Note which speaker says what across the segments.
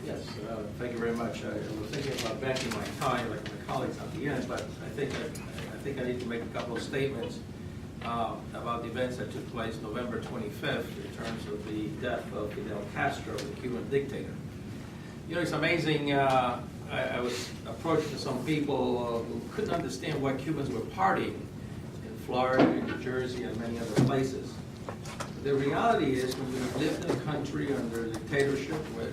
Speaker 1: Yes, thank you very much. I was thinking about banking my time, like my colleagues at the end, but I think I need to make a couple of statements about the events that took place November 25th in terms of the death of Fidel Castro, the Cuban dictator. You know, it's amazing. I was approached by some people who couldn't understand why Cubans were partying in Florida, in New Jersey, and many other places. The reality is, when you lived in a country under a dictatorship where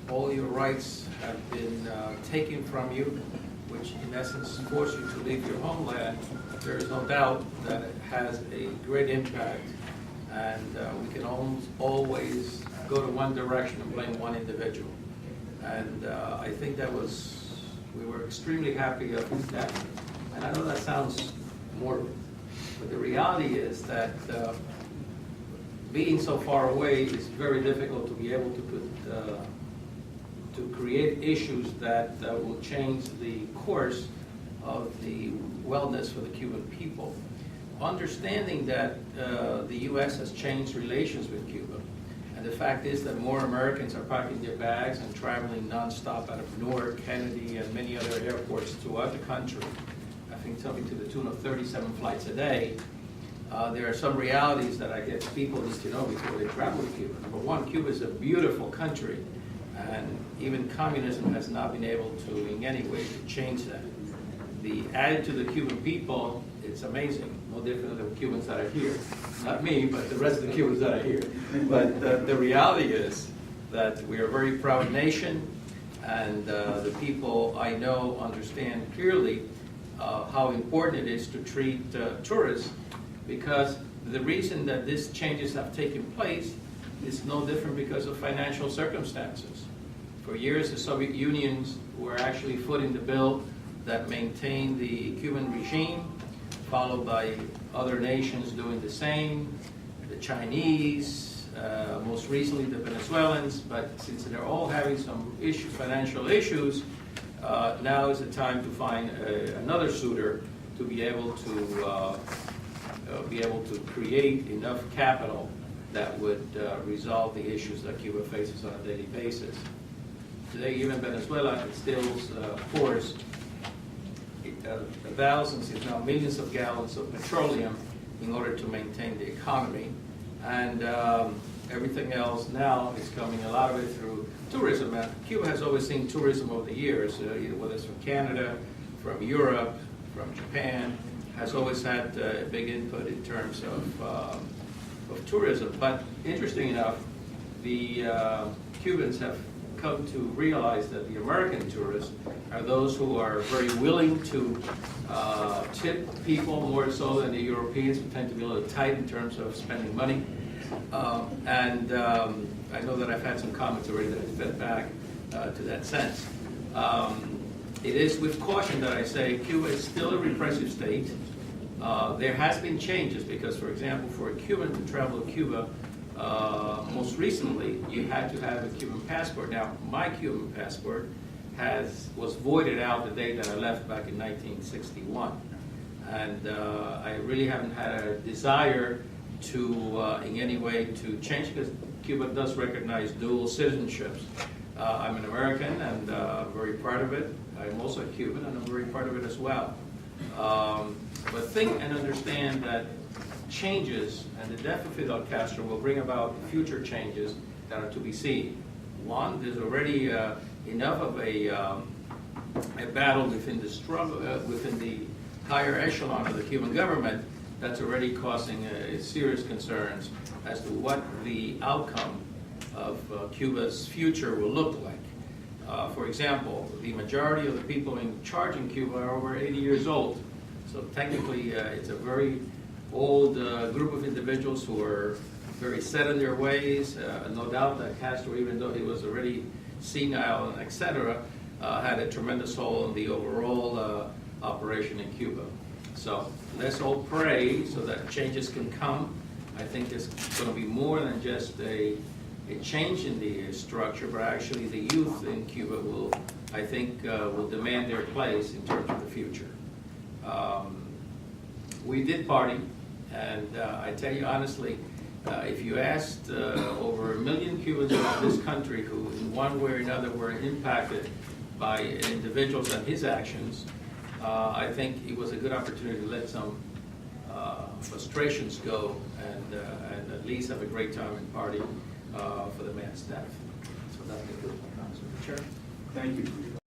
Speaker 1: all your rights have been taken from you, which in essence force you to leave your homeland, there is no doubt that it has a great impact, and we can always go to one direction and blame one individual. And I think we were extremely happy of his death. And I know that sounds morbid, but the reality is that being so far away is very difficult to be able to create issues that will change the course of the wellness for the Cuban people. Understanding that the U.S. has changed relations with Cuba, and the fact is that more Americans are packing their bags and traveling nonstop out of Newark, Kennedy, and many other airports throughout the country. I think something to the tune of 37 flights a day. There are some realities that I guess people need to know before they travel to Cuba. Number one, Cuba is a beautiful country, and even communism has not been able to, in any way, to change that. The attitude to the Cuban people, it's amazing. No different than the Cubans that are here. Not me, but the rest of the Cubans that are here. But the reality is that we are a very proud nation, and the people I know understand clearly how important it is to treat tourists, because the reason that these changes have taken place is no different because of financial circumstances. For years, the Soviet Unions were actually footing the bill that maintained the Cuban regime, followed by other nations doing the same, the Chinese, most recently the Venezuelans, but since they're all having some financial issues, now is the time to find another suitor to be able to create enough capital that would resolve the issues that Cuba faces on a daily basis. Today, even Venezuela instills, pours thousands, if not millions of gallons of petroleum in order to maintain the economy. And everything else now is coming, a lot of it through tourism. And Cuba has always seen tourism over the years, whether it's from Canada, from Europe, from Japan, has always had a big input in terms of tourism. But interesting enough, the Cubans have come to realize that the American tourists are those who are very willing to tip people more so than the Europeans, who tend to be a little tight in terms of spending money. And I know that I've had some comments already that have fed back to that sense. It is with caution that I say Cuba is still a repressive state. There has been changes because, for example, for a Cuban to travel to Cuba, most recently, you had to have a Cuban passport. Now, my Cuban passport was voided out the day that I left back in 1961. And I really haven't had a desire to, in any way, to change, because Cuba does recognize dual citizenships. I'm an American, and I'm very proud of it. I'm also a Cuban, and I'm very proud of it as well. But think and understand that changes and the death of Fidel Castro will bring about future changes that are to be seen. One, there's already enough of a battle within the struggle, within the higher echelon of the Cuban government that's already causing serious concerns as to what the outcome of Cuba's future will look like. For example, the majority of the people in charge in Cuba are over 80 years old. So technically, it's a very old group of individuals who are very set in their ways. No doubt that Castro, even though he was already senile and etc., had a tremendous role in the overall operation in Cuba. So let's all pray so that changes can come. I think it's going to be more than just a change in the structure, but actually the youth in Cuba will, I think, will demand their place in terms of the future. We did party, and I tell you honestly, If you asked over 1 million Cubans in this country who in one way or another were impacted by individuals and his actions, I think it was a good opportunity to let some frustrations go and at least have a great time and party for the man's death. So that concludes my comments, Mr. Chair.
Speaker 2: Thank you.